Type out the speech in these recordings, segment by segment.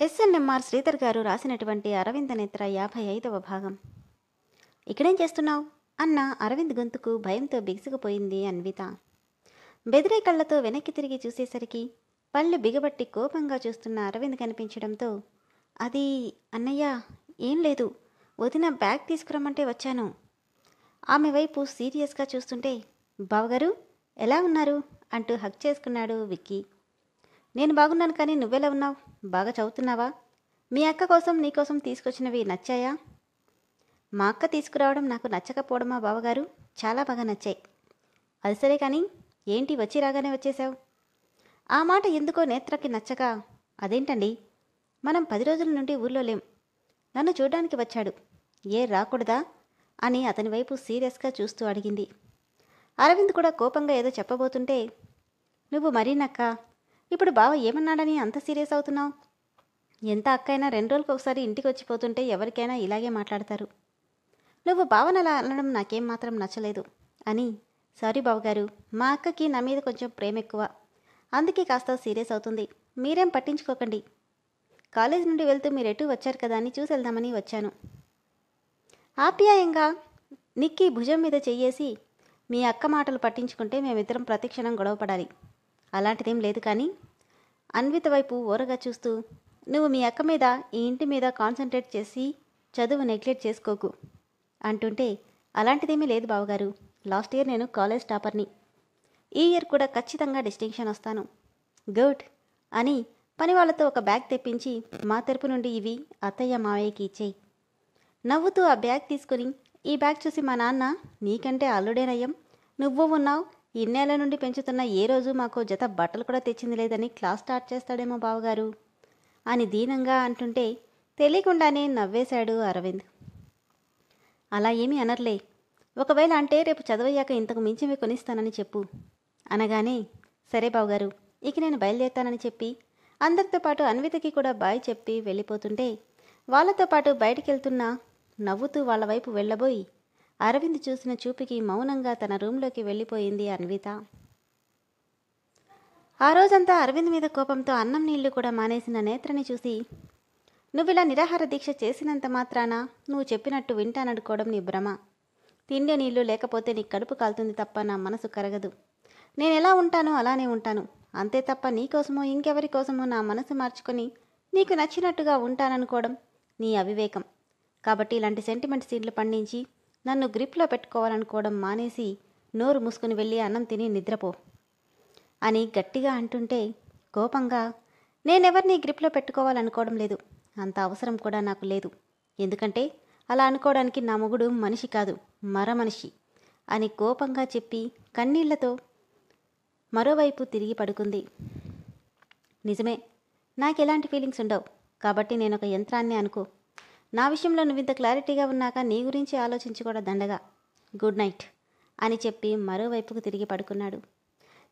SNMR Sridhar గారు రాసినటువంటి అరవింద నేత్ర 55వ భాగం. ఇక్కడేం చేస్తున్నావు అన్న అరవింద్ గొంతుకు భయంతో బిగుసుకుపోయింది అన్విత. బెదిరే కళ్ళతో వెనక్కి తిరిగి చూసేసరికి పళ్ళు బిగబట్టి కోపంగా చూస్తున్న అరవింద్ కనిపించడంతో, అది అన్నయ్య ఏం లేదు, వదిన బ్యాగ్ తీసుకురమ్మంటే వచ్చాను. ఆమె వైపు సీరియస్గా చూస్తుంటే, బావగారు ఎలా ఉన్నారు అంటూ హక్ చేసుకున్నాడు విక్కీ. నేను బాగున్నాను, కానీ నువ్వెలా ఉన్నావు? బాగా చదువుతున్నావా? మీ అక్క కోసం నీకోసం తీసుకొచ్చినవి నచ్చాయా? మా అక్క తీసుకురావడం నాకు నచ్చకపోవడమా బావగారు? చాలా బాగా నచ్చాయి. అది సరే, కానీ ఏంటి వచ్చి రాగానే వచ్చేశావు? ఆ మాట ఎందుకో నేత్రకి నచ్చక, అదేంటండి, మనం 10 రోజుల నుండి ఊర్లో లేం, నన్ను చూడడానికి వచ్చాడు, ఏ రాకూడదా అని అతని వైపు సీరియస్గా చూస్తూ అడిగింది. అరవింద్ కూడా కోపంగా ఏదో చెప్పబోతుంటే, నువ్వు మరీనక్క, ఇప్పుడు బావ ఏమన్నాడని అంత సీరియస్ అవుతున్నావు? ఎంత అక్కైనా 2 రోజులకు ఒకసారి ఇంటికి వచ్చిపోతుంటే ఎవరికైనా ఇలాగే మాట్లాడతారు. నువ్వు బావనలా అనడం నాకేం మాత్రం నచ్చలేదు అని. సారీ బావగారు, మా అక్కకి నా మీద కొంచెం ప్రేమ ఎక్కువ, అందుకే కాస్త సీరియస్ అవుతుంది. మీరేం పట్టించుకోకండి. కాలేజ్ నుండి వెళ్తూ మీరెటూ వచ్చారు కదా అని చూసి వెళ్దామని వచ్చాను. ఆప్యాయంగా నిక్కీ భుజం మీద చెయ్యేసి, మీ అక్క మాటలు పట్టించుకుంటే మేమిద్దరం ప్రతిక్షణం గొడవపడాలి. అలాంటిదేం లేదు, కానీ అన్విత వైపు ఓరగా చూస్తూ, నువ్వు మీ అక్క మీద, ఈ ఇంటి మీద కాన్సన్ట్రేట్ చేసి చదువు నెగ్లెక్ట్ చేసుకోకు అంటుంటే, అలాంటిదేమీ లేదు బావగారు, లాస్ట్ ఇయర్ నేను కాలేజ్ టాపర్ని, ఈ ఇయర్ కూడా ఖచ్చితంగా డిస్టింక్షన్ వస్తాను. గుడ్ అని పని వాళ్ళతో ఒక బ్యాగ్ తెప్పించి, మా తరపు నుండి ఇవి అత్తయ్య మావయ్యకి ఇచ్చేయి. నవ్వుతూ ఆ బ్యాగ్ తీసుకుని, ఈ బ్యాగ్ చూసి మా నాన్న, నీకంటే అల్లుడేనయ్యం, నువ్వు ఉన్నావు, ఇన్నేళ్ల నుండి పెంచుతున్న ఏ రోజు మాకు జత బట్టలు కూడా తెచ్చింది లేదని క్లాస్ స్టార్ట్ చేస్తాడేమో బావగారు అని దీనంగా అంటుంటే, తెలియకుండానే నవ్వేశాడు అరవింద్. అలా ఏమీ అనర్లే, ఒకవేళ అంటే రేపు చదవయ్యాక ఇంతకు మించివి కొనిస్తానని చెప్పు అనగానే, సరే బావగారు, ఇక నేను బయలుదేరుతానని చెప్పి అందరితో పాటు అన్వితకి కూడా బాయ్ చెప్పి వెళ్ళిపోతుంటే, వాళ్ళతో పాటు బయటికెళ్తున్నా నవ్వుతూ వాళ్ళ వైపు వెళ్ళబోయి అరవింద్ చూసిన చూపుకి మౌనంగా తన రూంలోకి వెళ్ళిపోయింది అన్విత. ఆ రోజంతా అరవింద్ మీద కోపంతో అన్నం నీళ్లు కూడా మానేసిన నేత్రని చూసి, నువ్విలా నిరాహార దీక్ష చేసినంత మాత్రాన నువ్వు చెప్పినట్టు వింటాననుకోవడం నీ భ్రమ. తిండి నీళ్లు లేకపోతే నీ కడుపు కాలుతుంది తప్ప నా మనసు కరగదు. నేనెలా ఉంటానో అలానే ఉంటాను, అంతే తప్ప నీకోసమో ఇంకెవరి కోసమో నా మనసు మార్చుకొని నీకు నచ్చినట్టుగా ఉంటాననుకోవడం నీ అవివేకం. కాబట్టి ఇలాంటి సెంటిమెంట్ సీన్లు పండించి నన్ను గ్రిప్లో పెట్టుకోవాలనుకోవడం మానేసి నోరు మూసుకుని వెళ్ళి అన్నం తిని నిద్రపో అని గట్టిగా అంటుంటే, కోపంగా, నేనెవరిని గ్రిప్లో పెట్టుకోవాలనుకోవడం లేదు, అంత అవసరం కూడా నాకు లేదు. ఎందుకంటే అలా అనుకోవడానికి నా మొగుడు మనిషి కాదు, మరమనిషి అని కోపంగా చెప్పి కన్నీళ్లతో మరోవైపు తిరిగి పడుకుంది. నిజమే, నాకెలాంటి ఫీలింగ్స్ ఉండవు, కాబట్టి నేనొక యంత్రాన్ని అనుకో. నా విషయంలో నువ్వింత క్లారిటీగా ఉన్నాక నీ గురించి ఆలోచించుకోవడం దండగా. గుడ్ నైట్ అని చెప్పి మరోవైపుకు తిరిగి పడుకున్నాడు.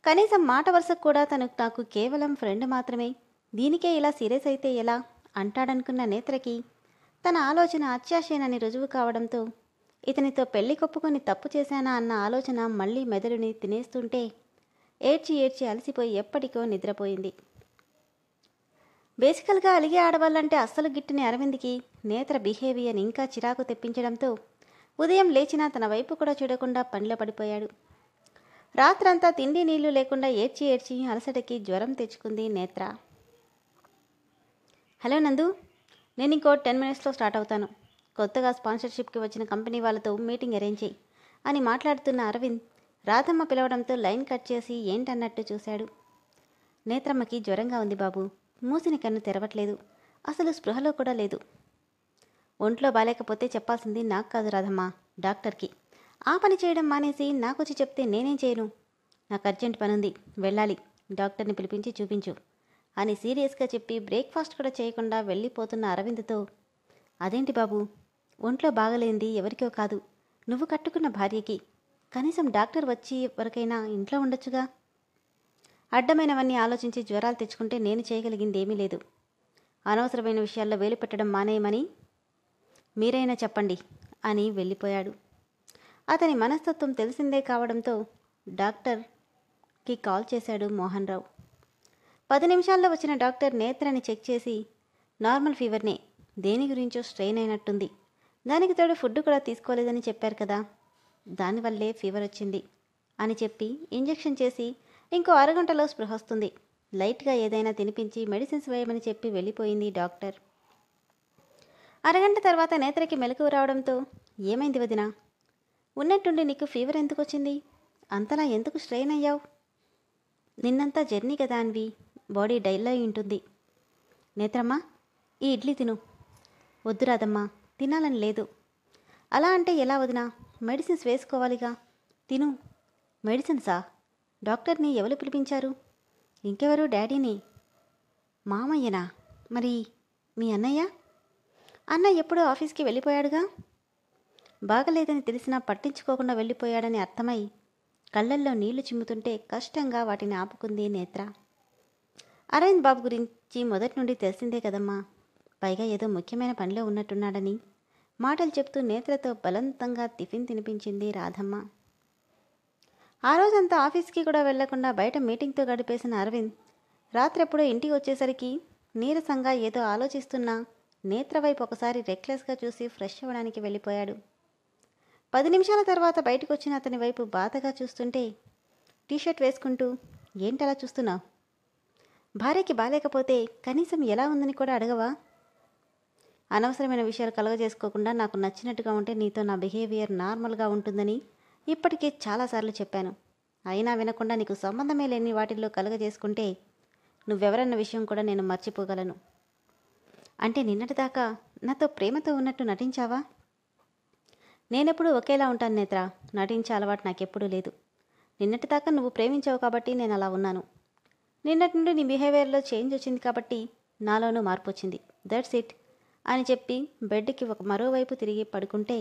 కనీసం మాట వరుసకు కూడా నాకు కేవలం ఫ్రెండ్ మాత్రమే, దీనికే ఇలా సీరియస్ అయితే ఎలా అంటాడనుకున్న నేత్రకి తన ఆలోచన అత్యాశేనని రుజువు కావడంతో, ఇతనితో పెళ్లి కొప్పుకొని తప్పు చేశానా అన్న ఆలోచన మళ్లీ మెదడుని తినేస్తుంటే ఏడ్చి ఏడ్చి అలసిపోయి ఎప్పటికో నిద్రపోయింది. బేసికల్గా అలిగే ఆడవాళ్ళంటే అస్సలు గిట్టుని అరవింద్కి నేత్ర బిహేవియర్ ఇంకా చిరాకు తెప్పించడంతో ఉదయం లేచినా తన వైపు కూడా చూడకుండా పనిలో పడిపోయాడు. రాత్రంతా తిండి నీళ్లు లేకుండా ఏడ్చి ఏడ్చి అలసటకి జ్వరం తెచ్చుకుంది నేత్ర. హలో నందు, నేను ఇంకో 10 మినిట్స్లో స్టార్ట్ అవుతాను, కొత్తగా స్పాన్సర్షిప్కి వచ్చిన కంపెనీ వాళ్ళతో మీటింగ్ అరేంజ్ చేయి అని మాట్లాడుతున్న అరవింద్ రాధమ్మ పిలవడంతో లైన్ కట్ చేసి ఏంటన్నట్టు చూశాడు. నేత్రమ్మకి జ్వరంగా ఉంది బాబు, మూసిన కన్ను తెరవట్లేదు, అసలు స్పృహలో కూడా లేదు. ఒంట్లో బాలేకపోతే చెప్పాల్సింది నాకు కాదు రాధమ్మ, డాక్టర్కి. ఆ పని చేయడం మానేసి నాకొచ్చి చెప్తే నేనేం చేయను? నాకు అర్జెంట్ పనుంది, వెళ్ళాలి, డాక్టర్ని పిలిపించి చూపించు అని సీరియస్గా చెప్పి బ్రేక్ఫాస్ట్ కూడా చేయకుండా వెళ్ళిపోతున్న అరవింద్తో, అదేంటి బాబు, ఒంట్లో బాగలేంది ఎవరికో కాదు, నువ్వు కట్టుకున్న భార్యకి, కనీసం డాక్టర్ వచ్చి వరకైనా ఇంట్లో ఉండొచ్చుగా. అడ్డమైనవన్నీ ఆలోచించి జ్వరాలు తెచ్చుకుంటే నేను చేయగలిగింది ఏమీ లేదు. అనవసరమైన విషయాల్లో వేలు పెట్టడం మానేయమని మీరైనా చెప్పండి అని వెళ్ళిపోయాడు. అతని మనస్తత్వం తెలిసిందే కావడంతో డాక్టర్కి కాల్ చేశాడు మోహన్ రావు. 10 నిమిషాల్లో వచ్చిన డాక్టర్ నేత్రని చెక్ చేసి, నార్మల్ ఫీవర్నే, దేని గురించో స్ట్రెయిన్ అయినట్టుంది. దానికి తోడు ఫుడ్ కూడా తీసుకోలేదని చెప్పారు కదా, దానివల్లే ఫీవర్ వచ్చింది అని చెప్పి ఇంజెక్షన్ చేసి ఇంకో అరగంటలో స్పృహ వస్తుంది, లైట్గా ఏదైనా తినిపించి మెడిసిన్స్ వేయమని చెప్పి వెళ్ళిపోయింది డాక్టర్. అరగంట తర్వాత నేత్రకి మెలకువ రావడంతో, ఏమైంది వదినా, ఉన్నట్టుండి నీకు ఫీవర్ ఎందుకు వచ్చింది, అంతలా ఎందుకు స్ట్రెయిన్ అయ్యావు? నిన్నంతా జర్నీ కదా అన్వి, బాడీ డైల్ అయి ఉంటుంది. నేత్రమ్మా, ఈ ఇడ్లీ తిను. వద్దు రాదమ్మా, తినాలని లేదు. అలా అంటే ఎలా వదినా, మెడిసిన్స్ వేసుకోవాలిగా, తిను. మెడిసిన్సా? డాక్టర్ని ఎవరు పిలిపించారు? ఇంకెవరు, డాడీని. మామయ్యనా? మరి మీ అన్నయ్య? అన్న ఎప్పుడూ ఆఫీస్కి వెళ్ళిపోయాడుగా. బాగలేదని తెలిసినా పట్టించుకోకుండా వెళ్ళిపోయాడని అర్థమై కళ్ళల్లో నీళ్లు చిమ్ముతుంటే కష్టంగా వాటిని ఆపుకుంది నేత్ర. అరవింద్ బాబు గురించి మొదటి నుండి తెలిసిందే కదమ్మా, పైగా ఏదో ముఖ్యమైన పనిలో ఉన్నట్టున్నాడని మాటలు చెప్తూ నేత్రతో బలవంతంగా టిఫిన్ తినిపించింది రాధమ్మ. ఆ రోజంతా ఆఫీస్కి కూడా వెళ్లకుండా బయట మీటింగ్తో గడిపేసిన అరవింద్ రాత్రెప్పుడో ఇంటికి వచ్చేసరికి నీరసంగా ఏదో ఆలోచిస్తున్నా నేత్ర వైపు ఒకసారి రెక్లెస్గా చూసి ఫ్రెష్ అవ్వడానికి వెళ్ళిపోయాడు. 10 నిమిషాల తర్వాత బయటకు వచ్చిన అతని వైపు బాధగా చూస్తుంటే, టీషర్ట్ వేసుకుంటూ, ఏంటలా చూస్తున్నావు? భార్యకి బాలేకపోతే కనీసం ఎలా ఉందని కూడా అడగవా? అనవసరమైన విషయాలు కలగజేసుకోకుండా నాకు నచ్చినట్టుగా ఉంటే నీతో నా బిహేవియర్ నార్మల్గా ఉంటుందని ఇప్పటికే చాలాసార్లు చెప్పాను. అయినా వినకుండా నీకు సంబంధమే లేని వాటిల్లో కలగజేసుకుంటే నువ్వెవరన్న విషయం కూడా నేను మర్చిపోగలను. అంటే నిన్నటిదాకా నాతో ప్రేమతో ఉన్నట్టు నటించావా? నేనెప్పుడూ ఒకేలా ఉంటాను నేత్ర, నటించే అలవాటు నాకెప్పుడూ లేదు. నిన్నటిదాకా నువ్వు ప్రేమించావు కాబట్టి నేను అలా ఉన్నాను. నిన్నటి నుండి నీ బిహేవియర్లో చేంజ్ వచ్చింది కాబట్టి నాలోనూ మార్పు వచ్చింది. దట్స్ ఇట్ అని చెప్పి బెడ్కి మరోవైపు తిరిగి పడుకుంటే,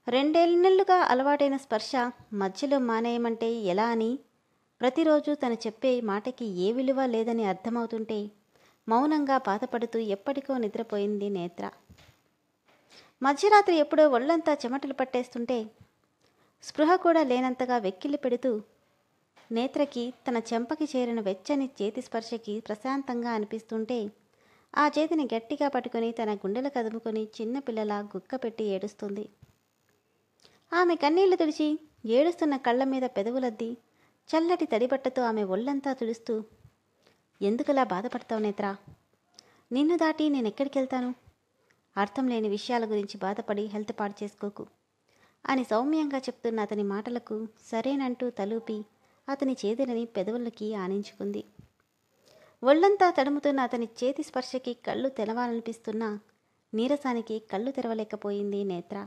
2 నెలలుగా అలవాటైన స్పర్శ మధ్యలో మానేయమంటే ఎలా అని, ప్రతిరోజు తను చెప్పే మాటకి ఏ విలువ లేదని అర్థమవుతుంటే మౌనంగా బాధపడుతూ ఎప్పటికో నిద్రపోయింది నేత్ర. మధ్యరాత్రి ఎప్పుడో ఒళ్ళంతా చెమటలు పట్టేస్తుంటే స్పృహ కూడా లేనంతగా వెక్కిలి పెడుతూ నేత్రకి తన చెంపకి చేరిన వెచ్చని చేతి స్పర్శకి ప్రశాంతంగా అనిపిస్తుంటే ఆ చేతిని గట్టిగా పట్టుకుని తన గుండెలు కదుముకొని చిన్నపిల్లలా గుక్క పెట్టి ఏడుస్తుంది. ఆమె కన్నీళ్లు తుడిచి ఏడుస్తున్న కళ్ళ మీద పెదవులద్ది చల్లటి తడిబట్టతో ఆమె ఒళ్ళంతా తుడుస్తూ, ఎందుకలా బాధపడతావు నేత్ర? నిన్ను దాటి నేనెక్కడికి వెళ్తాను? అర్థం లేని విషయాల గురించి బాధపడి హెల్త్ పాడు చేసుకోకు అని సౌమ్యంగా చెప్తున్న అతని మాటలకు సరేనంటూ తలూపి అతని చేతులని పెదవులకి ఆనించుకుంది. ఒళ్ళంతా తడుముతున్న అతని చేతి స్పర్శకి కళ్ళు తెరవాలనిపిస్తున్నా నీరసానికి కళ్ళు తెరవలేకపోయింది నేత్ర.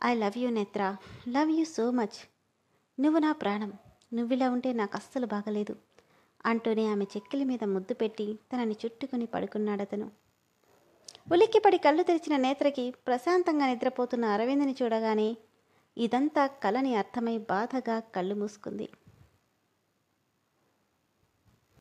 ఐ లవ్ యూ నేత్ర, లవ్ యూ సో మచ్. నువ్వు నా ప్రాణం, నువ్విలా ఉంటే నాకు అస్సలు బాగలేదు అంటూనే ఆమె చెక్కిలి మీద ముద్దు పెట్టి తనని చుట్టుకుని పడుకున్నాడతను. ఉలిక్కిపడి కళ్ళు తెరిచిన నేత్రకి ప్రశాంతంగా నిద్రపోతున్న అరవింద్ని చూడగానే ఇదంతా కలని అర్థమై బాధగా కళ్ళు మూసుకుంది.